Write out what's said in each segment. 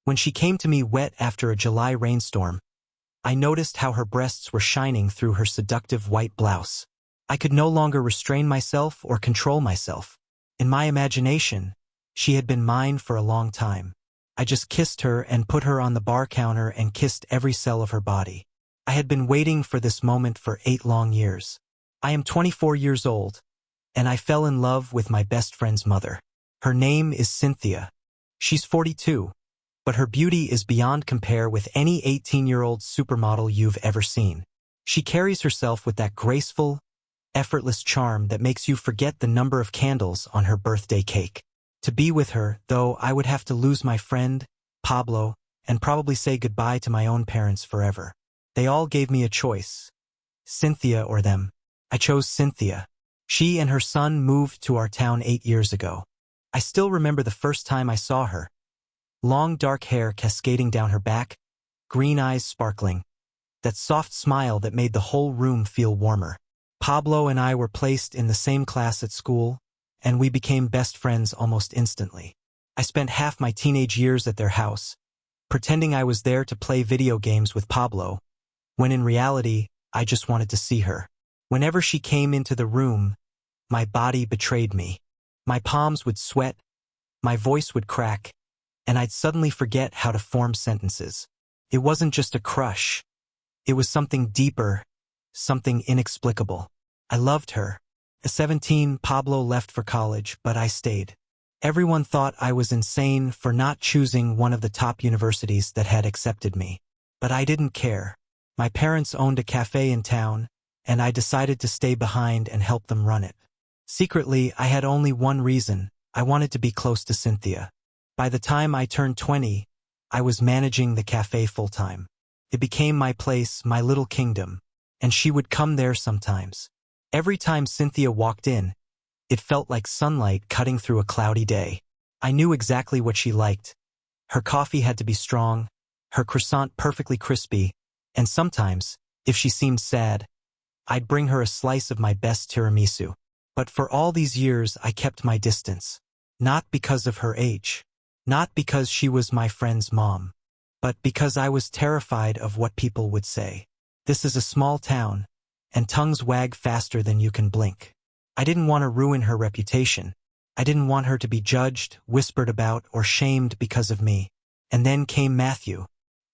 When she came to me wet after a July rainstorm, I noticed how her breasts were shining through her seductive white blouse. I could no longer restrain myself or control myself. In my imagination, she had been mine for a long time. I just kissed her and put her on the bar counter and kissed every cell of her body. I had been waiting for this moment for 8 long years. I am 24 years old, and I fell in love with my best friend's mother. Her name is Cynthia. She's 42, but her beauty is beyond compare with any 18-year-old supermodel you've ever seen. She carries herself with that graceful, effortless charm that makes you forget the number of candles on her birthday cake. To be with her, though, I would have to lose my friend, Pablo, and probably say goodbye to my own parents forever. They all gave me a choice, Cynthia or them. I chose Cynthia. She and her son moved to our town 8 years ago. I still remember the first time I saw her. Long dark hair cascading down her back, green eyes sparkling, that soft smile that made the whole room feel warmer. Pablo and I were placed in the same class at school, and we became best friends almost instantly. I spent half my teenage years at their house, pretending I was there to play video games with Pablo, when in reality, I just wanted to see her. Whenever she came into the room, my body betrayed me. My palms would sweat, my voice would crack, and I'd suddenly forget how to form sentences. It wasn't just a crush. It was something deeper, something inexplicable. I loved her. At 17, Pablo left for college, but I stayed. Everyone thought I was insane for not choosing one of the top universities that had accepted me. But I didn't care. My parents owned a cafe in town, and I decided to stay behind and help them run it. Secretly, I had only one reason. I wanted to be close to Cynthia. By the time I turned 20, I was managing the cafe full-time. It became my place, my little kingdom, and she would come there sometimes. Every time Cynthia walked in, it felt like sunlight cutting through a cloudy day. I knew exactly what she liked. Her coffee had to be strong, her croissant perfectly crispy, and sometimes, if she seemed sad, I'd bring her a slice of my best tiramisu. But for all these years, I kept my distance. Not because of her age. Not because she was my friend's mom. But because I was terrified of what people would say. This is a small town, and tongues wag faster than you can blink. I didn't want to ruin her reputation. I didn't want her to be judged, whispered about, or shamed because of me. And then came Matthew.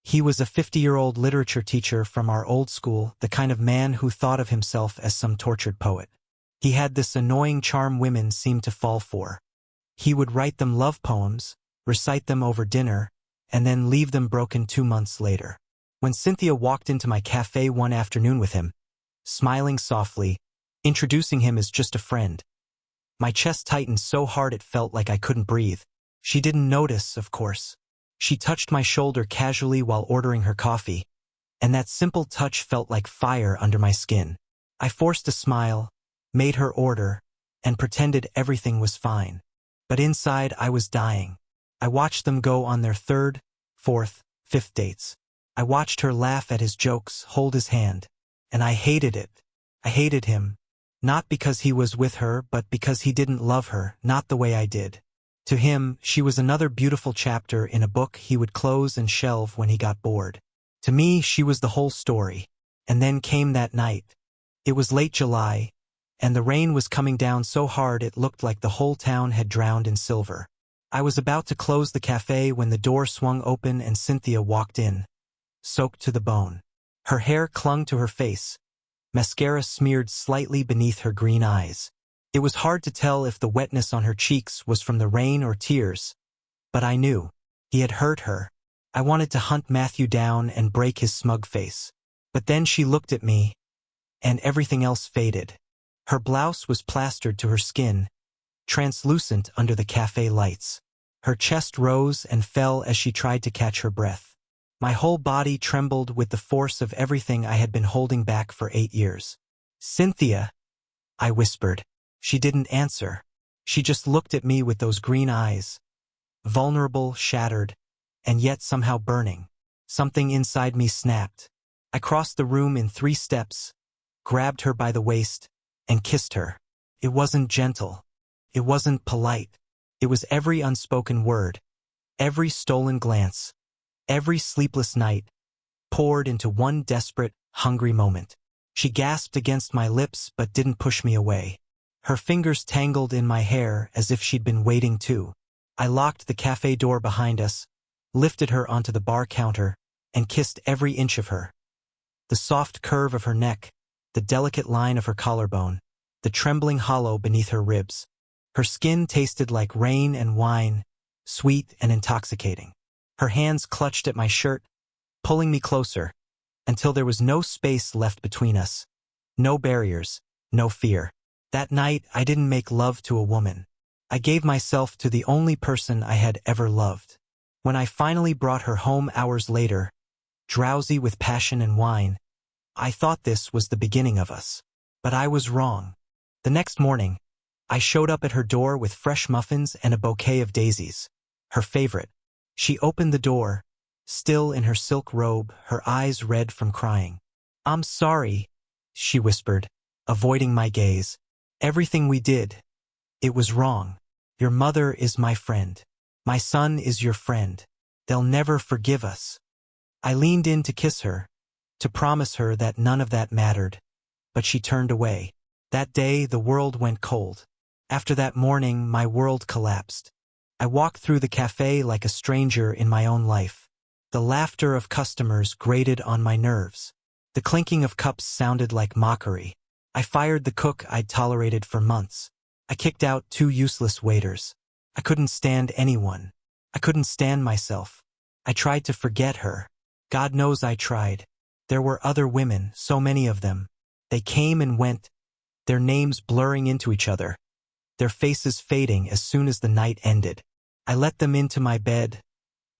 He was a 50-year-old literature teacher from our old school, the kind of man who thought of himself as some tortured poet. He had this annoying charm women seemed to fall for. He would write them love poems, recite them over dinner, and then leave them broken 2 months later. When Cynthia walked into my cafe one afternoon with him, smiling softly, introducing him as just a friend, my chest tightened so hard it felt like I couldn't breathe. She didn't notice, of course. She touched my shoulder casually while ordering her coffee, and that simple touch felt like fire under my skin. I forced a smile, made her order, and pretended everything was fine. But inside I was dying. I watched them go on their 3rd, 4th, 5th dates. I watched her laugh at his jokes, hold his hand, and I hated it. I hated him, not because he was with her, but because he didn't love her, not the way I did. To him, she was another beautiful chapter in a book he would close and shelve when he got bored. To me, she was the whole story. And then came that night. It was late July, and the rain was coming down so hard it looked like the whole town had drowned in silver. I was about to close the cafe when the door swung open and Cynthia walked in, soaked to the bone. Her hair clung to her face, mascara smeared slightly beneath her green eyes. It was hard to tell if the wetness on her cheeks was from the rain or tears, but I knew. He had hurt her. I wanted to hunt Matthew down and break his smug face. But then she looked at me, and everything else faded. Her blouse was plastered to her skin, translucent under the cafe lights. Her chest rose and fell as she tried to catch her breath. My whole body trembled with the force of everything I had been holding back for 8 years. "Cynthia," I whispered. She didn't answer. She just looked at me with those green eyes, vulnerable, shattered, and yet somehow burning. Something inside me snapped. I crossed the room in 3 steps, grabbed her by the waist, and kissed her. It wasn't gentle. It wasn't polite. It was every unspoken word, every stolen glance, Every sleepless night poured into one desperate, hungry moment. She gasped against my lips but didn't push me away. Her fingers tangled in my hair as if she'd been waiting too. I locked the cafe door behind us, lifted her onto the bar counter, and kissed every inch of her. The soft curve of her neck, the delicate line of her collarbone, the trembling hollow beneath her ribs. Her skin tasted like rain and wine, sweet and intoxicating. Her hands clutched at my shirt, pulling me closer, until there was no space left between us. No barriers, no fear. That night, I didn't make love to a woman. I gave myself to the only person I had ever loved. When I finally brought her home hours later, drowsy with passion and wine, I thought this was the beginning of us. But I was wrong. The next morning, I showed up at her door with fresh muffins and a bouquet of daisies, her favorite. She opened the door, still in her silk robe, her eyes red from crying. "I'm sorry," she whispered, avoiding my gaze. "Everything we did, it was wrong. Your mother is my friend. My son is your friend. They'll never forgive us." I leaned in to kiss her, to promise her that none of that mattered, but she turned away. That day, the world went cold. After that morning, my world collapsed. I walked through the cafe like a stranger in my own life. The laughter of customers grated on my nerves. The clinking of cups sounded like mockery. I fired the cook I'd tolerated for months. I kicked out 2 useless waiters. I couldn't stand anyone. I couldn't stand myself. I tried to forget her. God knows I tried. There were other women, so many of them. They came and went, their names blurring into each other, their faces fading as soon as the night ended. I let them into my bed,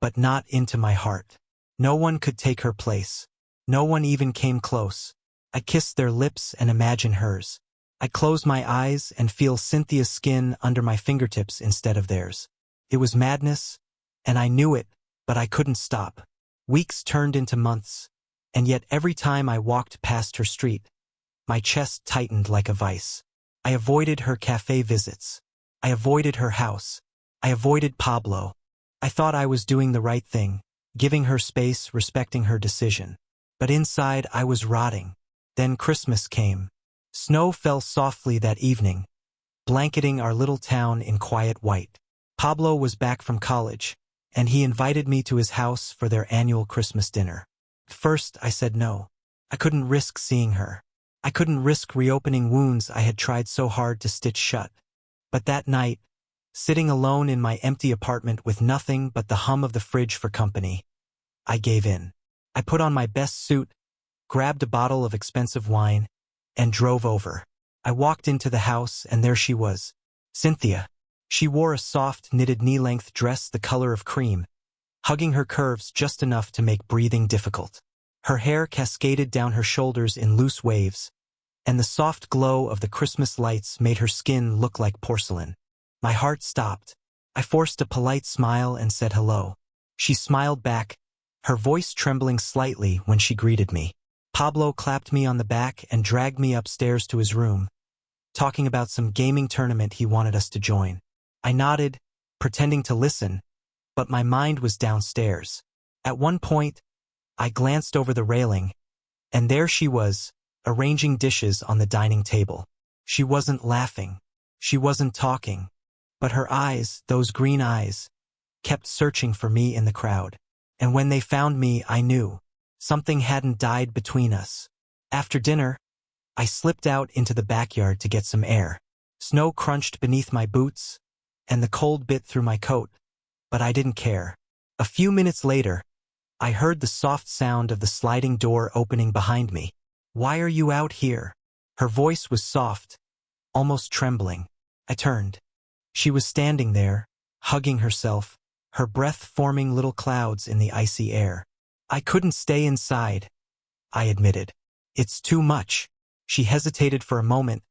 but not into my heart. No one could take her place. No one even came close. I kissed their lips and imagined hers. I closed my eyes and feel Cynthia's skin under my fingertips instead of theirs. It was madness, and I knew it, but I couldn't stop. Weeks turned into months, and yet every time I walked past her street, my chest tightened like a vice. I avoided her cafe visits. I avoided her house. I avoided Pablo. I thought I was doing the right thing, giving her space, respecting her decision. But inside I was rotting. Then Christmas came. Snow fell softly that evening, blanketing our little town in quiet white. Pablo was back from college, and he invited me to his house for their annual Christmas dinner. At first, I said no. I couldn't risk seeing her. I couldn't risk reopening wounds I had tried so hard to stitch shut. But that night, sitting alone in my empty apartment with nothing but the hum of the fridge for company, I gave in. I put on my best suit, grabbed a bottle of expensive wine, and drove over. I walked into the house, and there she was, Cynthia. She wore a soft, knitted knee-length dress the color of cream, hugging her curves just enough to make breathing difficult. Her hair cascaded down her shoulders in loose waves, and the soft glow of the Christmas lights made her skin look like porcelain. My heart stopped. I forced a polite smile and said hello. She smiled back, her voice trembling slightly when she greeted me. Pablo clapped me on the back and dragged me upstairs to his room, talking about some gaming tournament he wanted us to join. I nodded, pretending to listen, but my mind was downstairs. At one point, I glanced over the railing, and there she was, arranging dishes on the dining table. She wasn't laughing. She wasn't talking. But her eyes, those green eyes, kept searching for me in the crowd. And when they found me, I knew. Something hadn't died between us. After dinner, I slipped out into the backyard to get some air. Snow crunched beneath my boots, and the cold bit through my coat, but I didn't care. A few minutes later, I heard the soft sound of the sliding door opening behind me. "Why are you out here?" Her voice was soft, almost trembling. I turned. She was standing there, hugging herself, her breath forming little clouds in the icy air. "I couldn't stay inside," I admitted. "It's too much." She hesitated for a moment,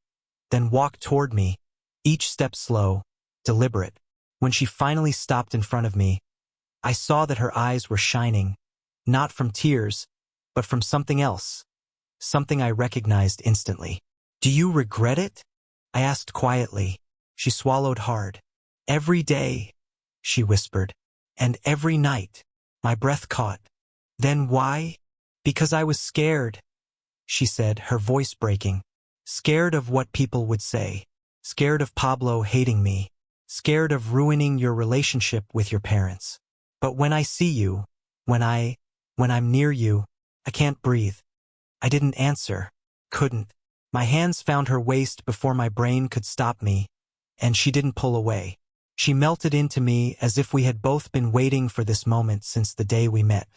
then walked toward me, each step slow, deliberate. When she finally stopped in front of me, I saw that her eyes were shining, not from tears, but from something else, something I recognized instantly. "Do you regret it?" I asked quietly. She swallowed hard. "Every day," she whispered, "and every night." My breath caught. Then why? Because I was scared, she said, her voice breaking. Scared of what people would say. Scared of Pablo hating me. Scared of ruining your relationship with your parents. But when I see you, when I'm near you, I can't breathe. I didn't answer. Couldn't. My hands found her waist before my brain could stop me, and she didn't pull away. She melted into me as if we had both been waiting for this moment since the day we met.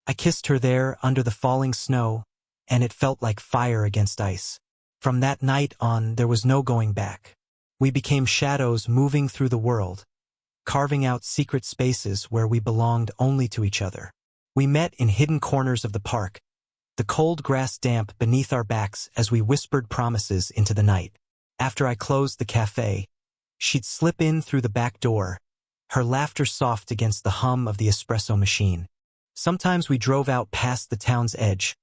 I kissed her there under the falling snow, and it felt like fire against ice. From that night on, there was no going back. We became shadows moving through the world, carving out secret spaces where we belonged only to each other. We met in hidden corners of the park, the cold grass damp beneath our backs as we whispered promises into the night. After I closed the cafe, she'd slip in through the back door, her laughter soft against the hum of the espresso machine. Sometimes we drove out past the town's edge,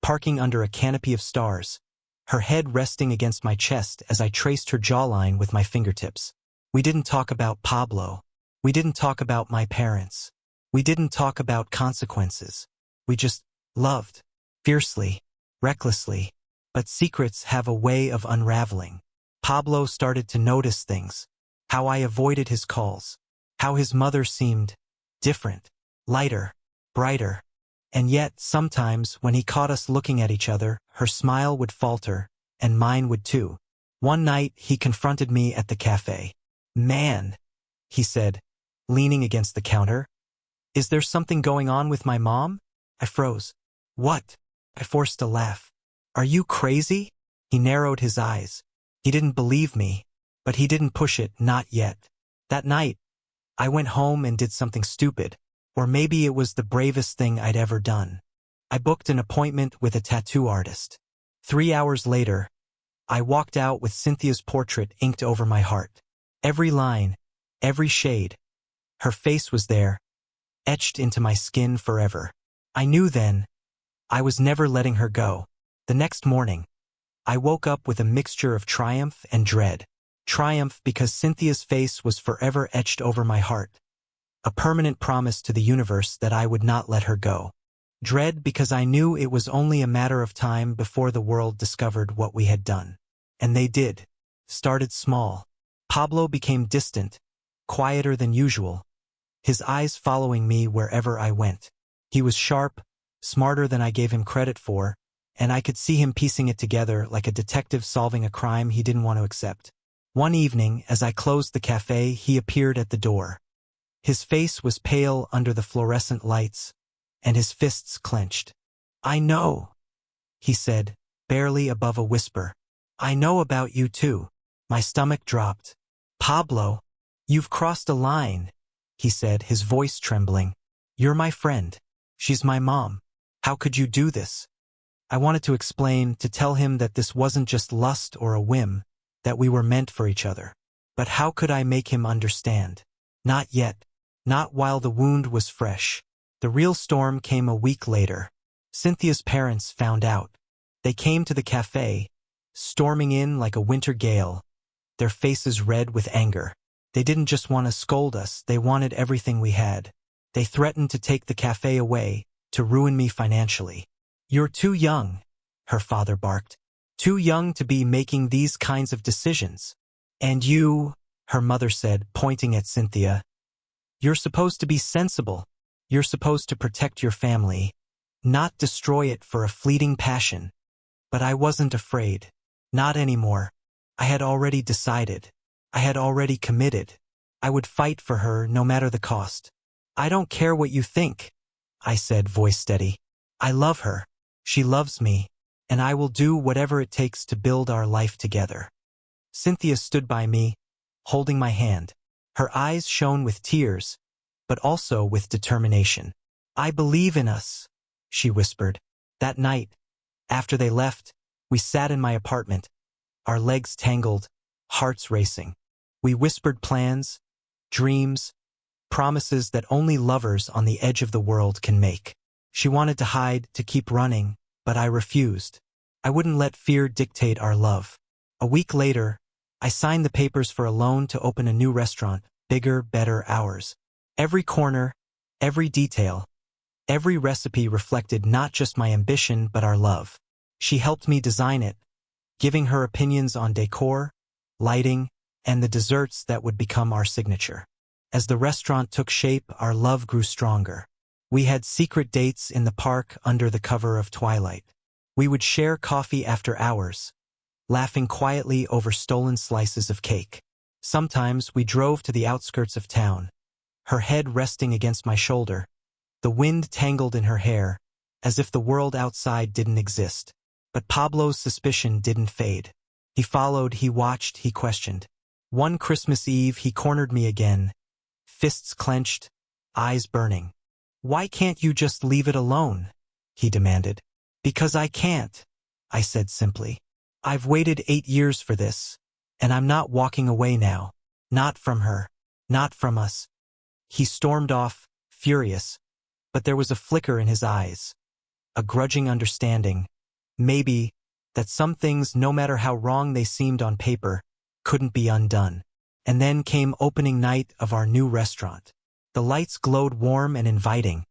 parking under a canopy of stars, her head resting against my chest as I traced her jawline with my fingertips. We didn't talk about Pablo. We didn't talk about my parents. We didn't talk about consequences. We just loved. Fiercely, recklessly. But secrets have a way of unraveling. Pablo started to notice things. How I avoided his calls. How his mother seemed different, lighter, brighter. And yet, sometimes, when he caught us looking at each other, her smile would falter, and mine would too. One night, he confronted me at the cafe. "Man," he said, leaning against the counter. "Is there something going on with my mom?" I froze. "What?" I forced a laugh. "Are you crazy?" He narrowed his eyes. He didn't believe me, but he didn't push it, not yet. That night, I went home and did something stupid. Or maybe it was the bravest thing I'd ever done. I booked an appointment with a tattoo artist. 3 hours later, I walked out with Cynthia's portrait inked over my heart. Every line, every shade. Her face was there, etched into my skin forever. I knew then, I was never letting her go. The next morning, I woke up with a mixture of triumph and dread. Triumph because Cynthia's face was forever etched over my heart. A permanent promise to the universe that I would not let her go. Dread because I knew it was only a matter of time before the world discovered what we had done. And they did. Started small. Pablo became distant, quieter than usual, his eyes following me wherever I went. He was sharp, smarter than I gave him credit for, and I could see him piecing it together like a detective solving a crime he didn't want to accept. One evening, as I closed the cafe, he appeared at the door. His face was pale under the fluorescent lights, and his fists clenched. "I know," he said, barely above a whisper. "I know about you too." My stomach dropped. "Pablo, you've crossed a line," he said, his voice trembling. "You're my friend. She's my mom. How could you do this?" I wanted to explain, to tell him that this wasn't just lust or a whim, that we were meant for each other. But how could I make him understand? Not yet. Not while the wound was fresh. The real storm came a week later. Cynthia's parents found out. They came to the cafe, storming in like a winter gale, their faces red with anger. They didn't just want to scold us, they wanted everything we had. They threatened to take the cafe away, to ruin me financially. "You're too young," her father barked. "Too young to be making these kinds of decisions. And you," her mother said, pointing at Cynthia, "you're supposed to be sensible. You're supposed to protect your family, not destroy it for a fleeting passion." But I wasn't afraid. Not anymore. I had already decided. I had already committed. I would fight for her no matter the cost. "I don't care what you think," I said, voice steady. "I love her. She loves me, and I will do whatever it takes to build our life together." Cynthia stood by me, holding my hand. Her eyes shone with tears, but also with determination. "I believe in us," she whispered. That night, after they left, we sat in my apartment, our legs tangled, hearts racing. We whispered plans, dreams, promises that only lovers on the edge of the world can make. She wanted to hide, to keep running, but I refused. I wouldn't let fear dictate our love. A week later, I signed the papers for a loan to open a new restaurant, bigger, better, ours. Every corner, every detail, Every recipe reflected not just my ambition but our love. She helped me design it, giving her opinions on decor, lighting, and the desserts that would become our signature. As the restaurant took shape, our love grew stronger. We had secret dates in the park under the cover of twilight. We would share coffee after hours, laughing quietly over stolen slices of cake. Sometimes we drove to the outskirts of town, her head resting against my shoulder, the wind tangled in her hair, as if the world outside didn't exist. But Pablo's suspicion didn't fade. He followed, he watched, he questioned. One Christmas Eve, he cornered me again, fists clenched, eyes burning. "Why can't you just leave it alone?" he demanded. "Because I can't," I said simply. "I've waited 8 years for this, and I'm not walking away now. Not from her. Not from us." He stormed off, furious, but there was a flicker in his eyes, a grudging understanding, maybe, that some things, no matter how wrong they seemed on paper, couldn't be undone. And then came opening night of our new restaurant. The lights glowed warm and inviting,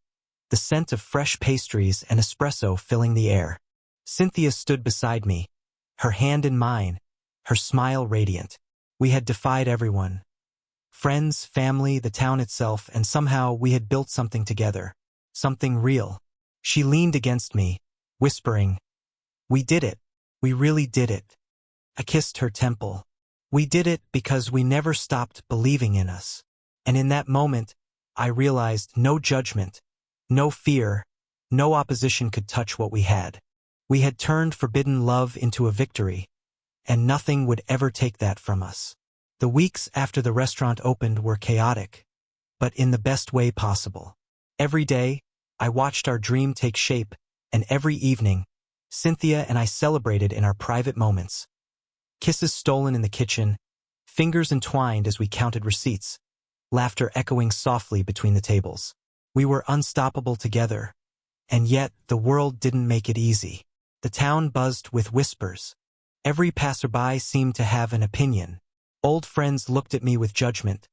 the scent of fresh pastries and espresso filling the air. Cynthia stood beside me, her hand in mine, her smile radiant. We had defied everyone. Friends, family, the town itself, and somehow we had built something together. Something real. She leaned against me, whispering, "We did it. We really did it." I kissed her temple. We did it because we never stopped believing in us. And in that moment, I realized no judgment, no fear, no opposition could touch what we had. We had turned forbidden love into a victory, and nothing would ever take that from us. The weeks after the restaurant opened were chaotic, but in the best way possible. Every day, I watched our dream take shape, and every evening, Cynthia and I celebrated in our private moments. Kisses stolen in the kitchen, fingers entwined as we counted receipts, laughter echoing softly between the tables. We were unstoppable together, and yet the world didn't make it easy. The town buzzed with whispers. Every passerby seemed to have an opinion. Old friends looked at me with judgment.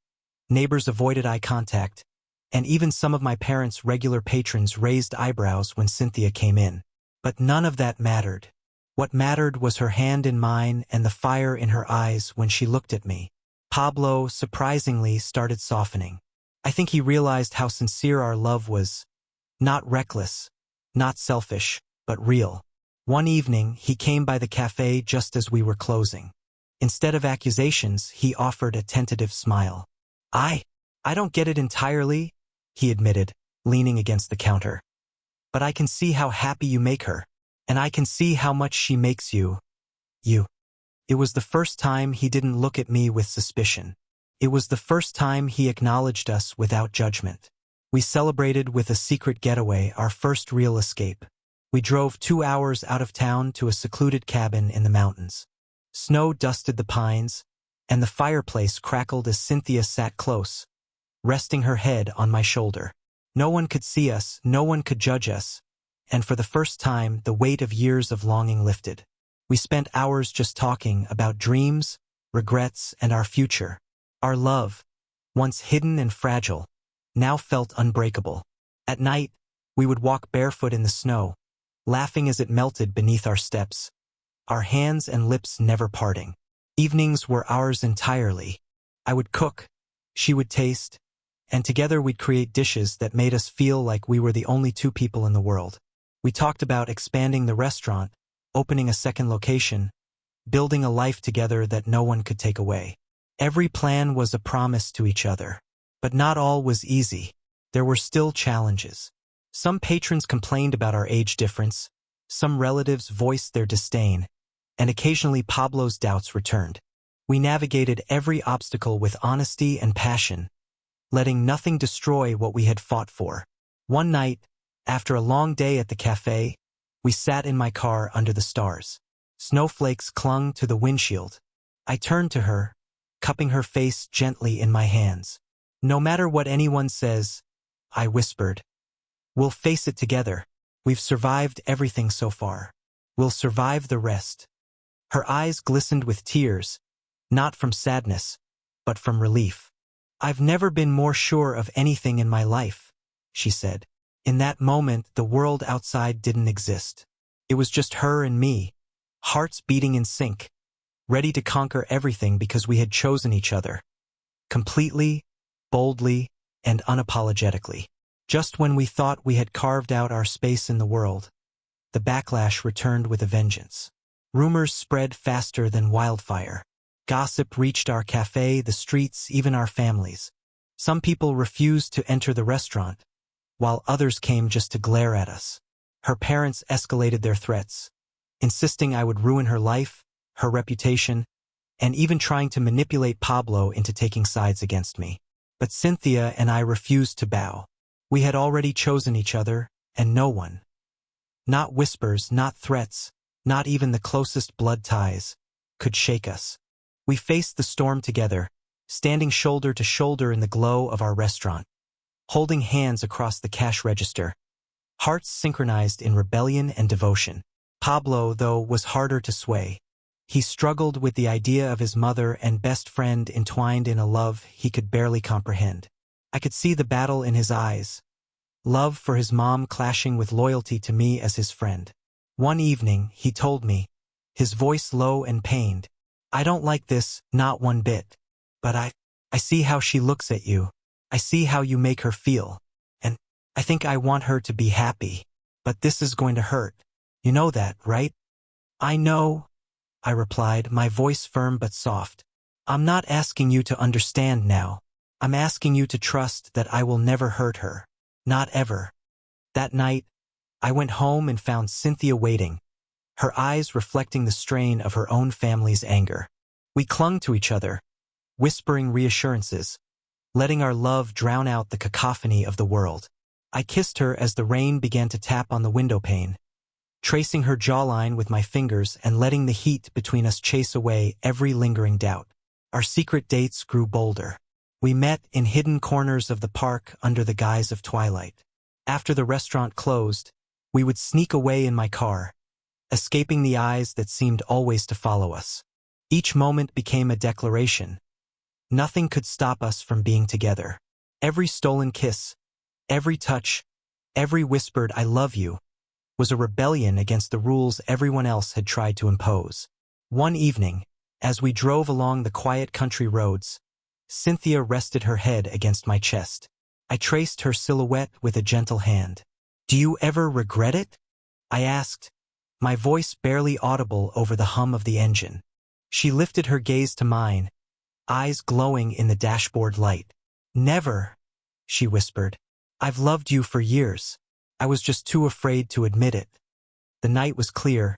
Neighbors avoided eye contact, and even some of my parents' regular patrons raised eyebrows when Cynthia came in. But none of that mattered. What mattered was her hand in mine and the fire in her eyes when she looked at me. Pablo, surprisingly, started softening. I think he realized how sincere our love was. Not reckless, not selfish, but real. One evening, he came by the cafe just as we were closing. Instead of accusations, he offered a tentative smile. I don't get it entirely," he admitted, leaning against the counter. "But I can see how happy you make her, and I can see how much she makes you. It was the first time he didn't look at me with suspicion. It was the first time he acknowledged us without judgment. We celebrated with a secret getaway, our first real escape. We drove 2 hours out of town to a secluded cabin in the mountains. Snow dusted the pines, and the fireplace crackled as Cynthia sat close, resting her head on my shoulder. No one could see us, no one could judge us, and for the first time, the weight of years of longing lifted. We spent hours just talking about dreams, regrets, and our future. Our love, once hidden and fragile, now felt unbreakable. At night, we would walk barefoot in the snow, laughing as it melted beneath our steps, our hands and lips never parting. Evenings were ours entirely. I would cook, she would taste, and together we'd create dishes that made us feel like we were the only 2 people in the world. We talked about expanding the restaurant, opening a second location, building a life together that no one could take away. Every plan was a promise to each other. But not all was easy. There were still challenges. Some patrons complained about our age difference, some relatives voiced their disdain, and occasionally Pablo's doubts returned. We navigated every obstacle with honesty and passion, letting nothing destroy what we had fought for. One night, after a long day at the cafe, we sat in my car under the stars. Snowflakes clung to the windshield. I turned to her, cupping her face gently in my hands. "No matter what anyone says," I whispered, "we'll face it together. We've survived everything so far. We'll survive the rest." Her eyes glistened with tears, not from sadness, but from relief. "I've never been more sure of anything in my life," she said. In that moment, the world outside didn't exist. It was just her and me, hearts beating in sync, ready to conquer everything because we had chosen each other. Completely, boldly, and unapologetically. Just when we thought we had carved out our space in the world, the backlash returned with a vengeance. Rumors spread faster than wildfire. Gossip reached our cafe, the streets, even our families. Some people refused to enter the restaurant, while others came just to glare at us. Her parents escalated their threats, insisting I would ruin her life, her reputation, and even trying to manipulate Pablo into taking sides against me. But Cynthia and I refused to bow. We had already chosen each other, and no one, not whispers, not threats, not even the closest blood ties, could shake us. We faced the storm together, standing shoulder to shoulder in the glow of our restaurant, holding hands across the cash register, hearts synchronized in rebellion and devotion. Pablo, though, was harder to sway. He struggled with the idea of his mother and best friend entwined in a love he could barely comprehend. I could see the battle in his eyes, love for his mom clashing with loyalty to me as his friend. One evening, he told me, his voice low and pained, "I don't like this, not one bit. But I see how she looks at you. I see how you make her feel. And I think I want her to be happy. But this is going to hurt. You know that, right?" "I know," I replied, my voice firm but soft. "I'm not asking you to understand now. I'm asking you to trust that I will never hurt her. Not ever." That night, I went home and found Cynthia waiting, her eyes reflecting the strain of her own family's anger. We clung to each other, whispering reassurances, letting our love drown out the cacophony of the world. I kissed her as the rain began to tap on the window pane, tracing her jawline with my fingers and letting the heat between us chase away every lingering doubt. Our secret dates grew bolder. We met in hidden corners of the park under the guise of twilight. After the restaurant closed, we would sneak away in my car, escaping the eyes that seemed always to follow us. Each moment became a declaration. Nothing could stop us from being together. Every stolen kiss, every touch, every whispered "I love you" was a rebellion against the rules everyone else had tried to impose. One evening, as we drove along the quiet country roads, Cynthia rested her head against my chest. I traced her silhouette with a gentle hand. "Do you ever regret it?" I asked, my voice barely audible over the hum of the engine. She lifted her gaze to mine, eyes glowing in the dashboard light. "Never," she whispered. "I've loved you for years. I was just too afraid to admit it." The night was clear,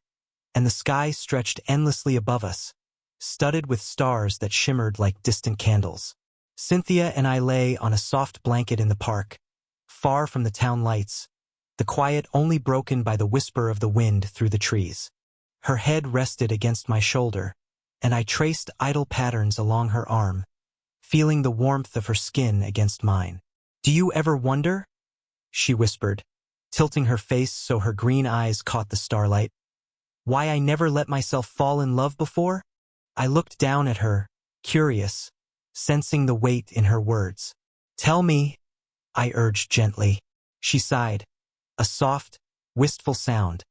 and the sky stretched endlessly above us, studded with stars that shimmered like distant candles. Cynthia and I lay on a soft blanket in the park, far from the town lights, the quiet only broken by the whisper of the wind through the trees. Her head rested against my shoulder, and I traced idle patterns along her arm, feeling the warmth of her skin against mine. "Do you ever wonder?" she whispered, tilting her face so her green eyes caught the starlight. "Why I never let myself fall in love before?" I looked down at her, curious, sensing the weight in her words. "Tell me," I urged gently. She sighed, a soft, wistful sound,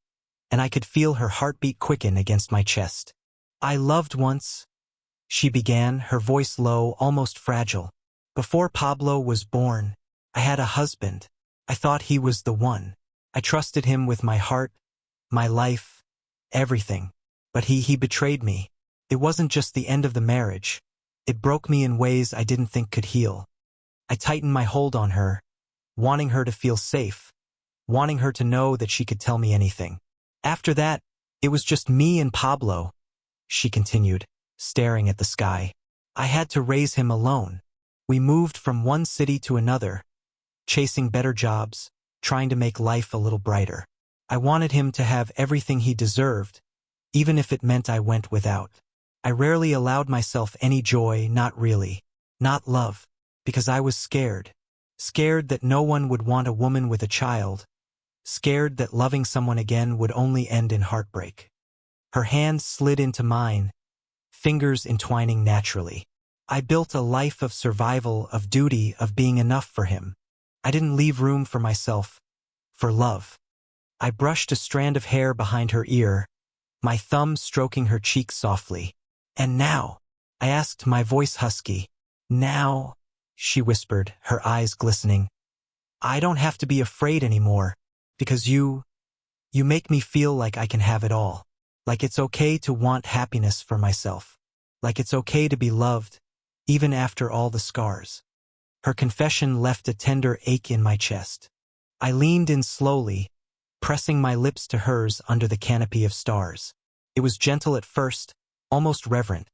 and I could feel her heartbeat quicken against my chest. "I loved once," she began, her voice low, almost fragile. "Before Pablo was born, I had a husband. I thought he was the one. I trusted him with my heart, my life, everything. But he betrayed me. It wasn't just the end of the marriage. It broke me in ways I didn't think could heal. I tightened my hold on her, wanting her to feel safe, wanting her to know that she could tell me anything. After that, it was just me and Pablo," she continued, staring at the sky. "I had to raise him alone. We moved from one city to another, chasing better jobs, trying to make life a little brighter. I wanted him to have everything he deserved, even if it meant I went without. I rarely allowed myself any joy, not really, not love, because I was scared. Scared that no one would want a woman with a child, scared that loving someone again would only end in heartbreak." Her hand slid into mine, fingers entwining naturally. "I built a life of survival, of duty, of being enough for him. I didn't leave room for myself, for love. I brushed a strand of hair behind her ear, my thumb stroking her cheek softly. And now? I asked, my voice husky. Now, she whispered, her eyes glistening. I don't have to be afraid anymore, because you make me feel like I can have it all. Like it's okay to want happiness for myself. Like it's okay to be loved, even after all the scars. Her confession left a tender ache in my chest. I leaned in slowly, pressing my lips to hers under the canopy of stars. It was gentle at first, almost reverent,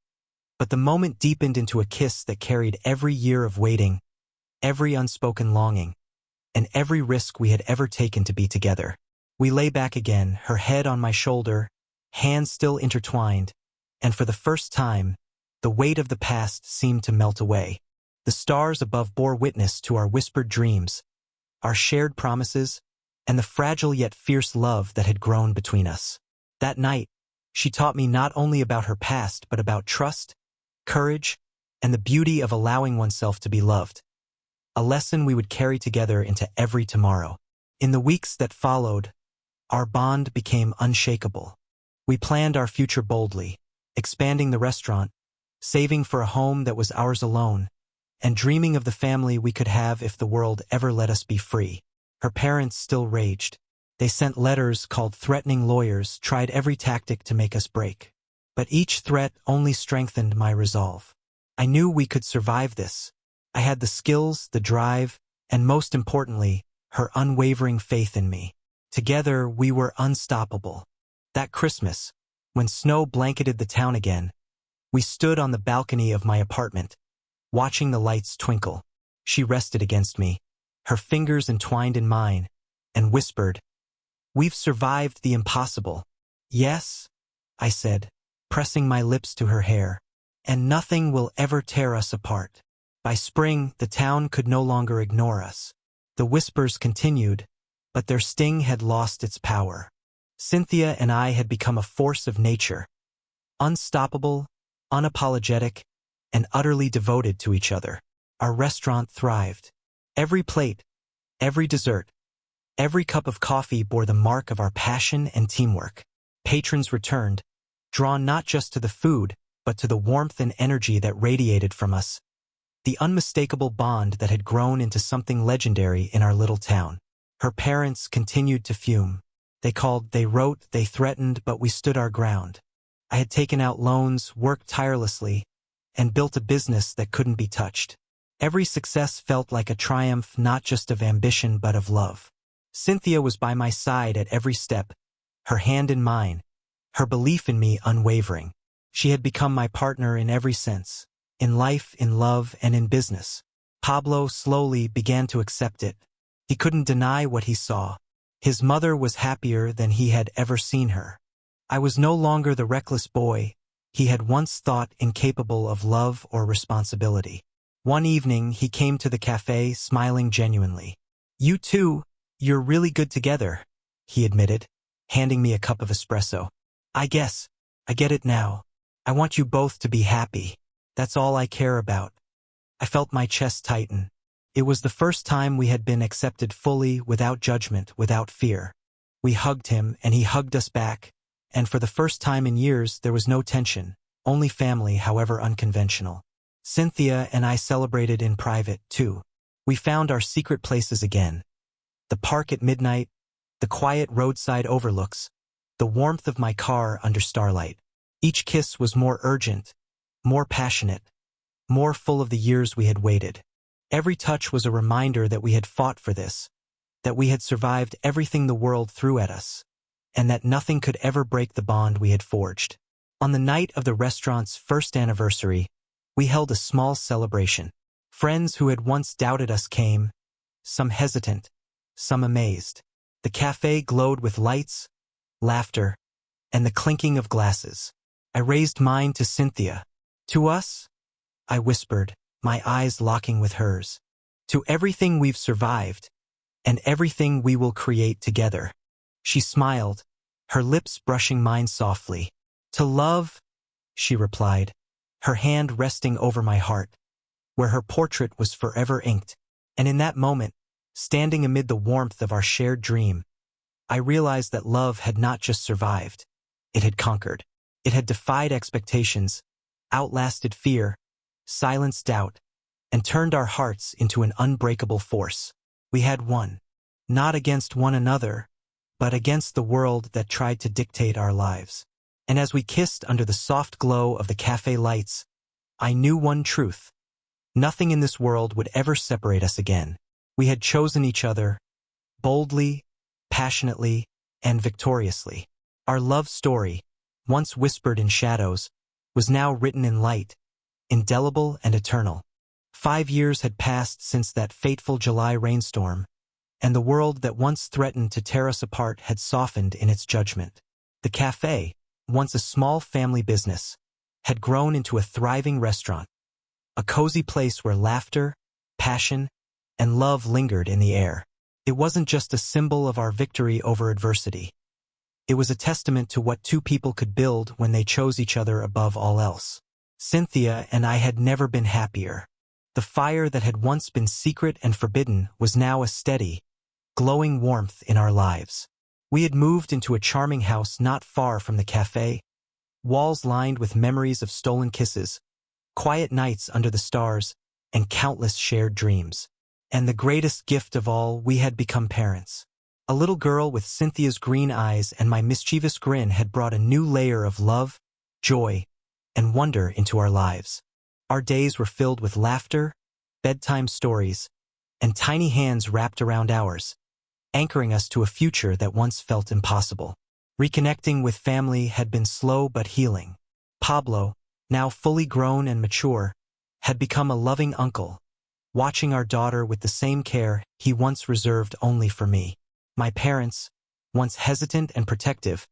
but the moment deepened into a kiss that carried every year of waiting, every unspoken longing, and every risk we had ever taken to be together. We lay back again, her head on my shoulder, hands still intertwined, and for the first time, the weight of the past seemed to melt away. The stars above bore witness to our whispered dreams, our shared promises, and the fragile yet fierce love that had grown between us. That night, she taught me not only about her past but about trust, courage, and the beauty of allowing oneself to be loved. A lesson we would carry together into every tomorrow. In the weeks that followed, our bond became unshakable. We planned our future boldly, expanding the restaurant, saving for a home that was ours alone, and dreaming of the family we could have if the world ever let us be free. Her parents still raged. They sent letters, called threatening lawyers, tried every tactic to make us break. But each threat only strengthened my resolve. I knew we could survive this. I had the skills, the drive, and most importantly, her unwavering faith in me. Together, we were unstoppable. That Christmas, when snow blanketed the town again, we stood on the balcony of my apartment, watching the lights twinkle. She rested against me, her fingers entwined in mine, and whispered, "We've survived the impossible." "Yes," I said, pressing my lips to her hair, "and nothing will ever tear us apart." By spring, the town could no longer ignore us. The whispers continued, but their sting had lost its power. Cynthia and I had become a force of nature, unstoppable, unapologetic, and utterly devoted to each other. Our restaurant thrived. Every plate, every dessert, every cup of coffee bore the mark of our passion and teamwork. Patrons returned, drawn not just to the food, but to the warmth and energy that radiated from us, the unmistakable bond that had grown into something legendary in our little town. Her parents continued to fume. They called, they wrote, they threatened, but we stood our ground. I had taken out loans, worked tirelessly, and built a business that couldn't be touched. Every success felt like a triumph not just of ambition but of love. Cynthia was by my side at every step, her hand in mine, her belief in me unwavering. She had become my partner in every sense, in life, in love, and in business. Pablo slowly began to accept it. He couldn't deny what he saw. His mother was happier than he had ever seen her. I was no longer the reckless boy he had once thought incapable of love or responsibility. One evening, he came to the cafe smiling genuinely. "You two, you're really good together," he admitted, handing me a cup of espresso. I get it now. I want you both to be happy. That's all I care about." I felt my chest tighten. It was the first time we had been accepted fully, without judgment, without fear. We hugged him, and he hugged us back, and for the first time in years there was no tension, only family, however unconventional. Cynthia and I celebrated in private, too. We found our secret places again. The park at midnight, the quiet roadside overlooks, the warmth of my car under starlight. Each kiss was more urgent, more passionate, more full of the years we had waited. Every touch was a reminder that we had fought for this, that we had survived everything the world threw at us, and that nothing could ever break the bond we had forged. On the night of the restaurant's first anniversary, we held a small celebration. Friends who had once doubted us came, some hesitant, some amazed. The cafe glowed with lights, laughter, and the clinking of glasses. I raised mine to Cynthia. "To us," I whispered, my eyes locking with hers. "To everything we've survived, and everything we will create together." She smiled, her lips brushing mine softly. "To love," she replied, her hand resting over my heart, where her portrait was forever inked. And in that moment, Standing amid the warmth of our shared dream, I realized that love had not just survived, it had conquered. It had defied expectations, outlasted fear, silenced doubt, and turned our hearts into an unbreakable force. We had won, not against one another, but against the world that tried to dictate our lives. And as we kissed under the soft glow of the cafe lights, I knew one truth. Nothing in this world would ever separate us again. We had chosen each other, boldly, passionately, and victoriously. Our love story, once whispered in shadows, was now written in light, indelible and eternal. 5 years had passed since that fateful July rainstorm, and the world that once threatened to tear us apart had softened in its judgment. The cafe, once a small family business, had grown into a thriving restaurant, a cozy place where laughter, passion, and love lingered in the air. It wasn't just a symbol of our victory over adversity. It was a testament to what two people could build when they chose each other above all else. Cynthia and I had never been happier. The fire that had once been secret and forbidden was now a steady, glowing warmth in our lives. We had moved into a charming house not far from the cafe, walls lined with memories of stolen kisses, quiet nights under the stars, and countless shared dreams. And the greatest gift of all, we had become parents. A little girl with Cynthia's green eyes and my mischievous grin had brought a new layer of love, joy, and wonder into our lives. Our days were filled with laughter, bedtime stories, and tiny hands wrapped around ours, anchoring us to a future that once felt impossible. Reconnecting with family had been slow but healing. Pablo, now fully grown and mature, had become a loving uncle, watching our daughter with the same care he once reserved only for me. My parents, once hesitant and protective,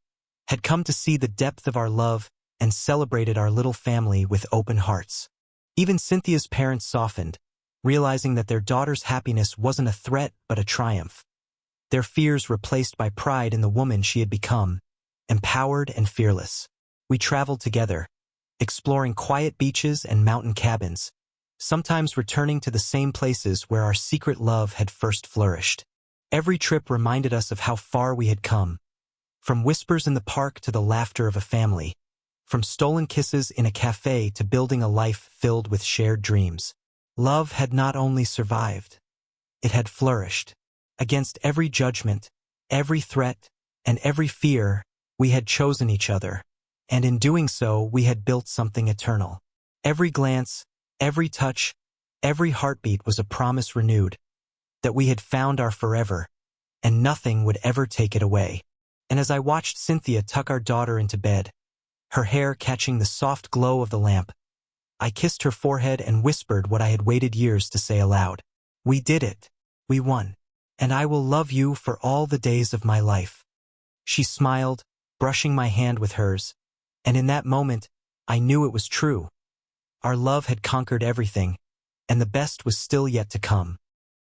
had come to see the depth of our love and celebrated our little family with open hearts. Even Cynthia's parents softened, realizing that their daughter's happiness wasn't a threat but a triumph. Their fears replaced by pride in the woman she had become, empowered and fearless. We traveled together, exploring quiet beaches and mountain cabins, sometimes returning to the same places where our secret love had first flourished. Every trip reminded us of how far we had come, from whispers in the park to the laughter of a family, from stolen kisses in a cafe to building a life filled with shared dreams. Love had not only survived, it had flourished. Against every judgment, every threat, and every fear, we had chosen each other, and in doing so, we had built something eternal. Every glance, every touch, every heartbeat was a promise renewed, that we had found our forever, and nothing would ever take it away. And as I watched Cynthia tuck our daughter into bed, her hair catching the soft glow of the lamp, I kissed her forehead and whispered what I had waited years to say aloud. We did it. We won. And I will love you for all the days of my life. She smiled, brushing my hand with hers, and in that moment, I knew it was true. Our love had conquered everything, and the best was still yet to come.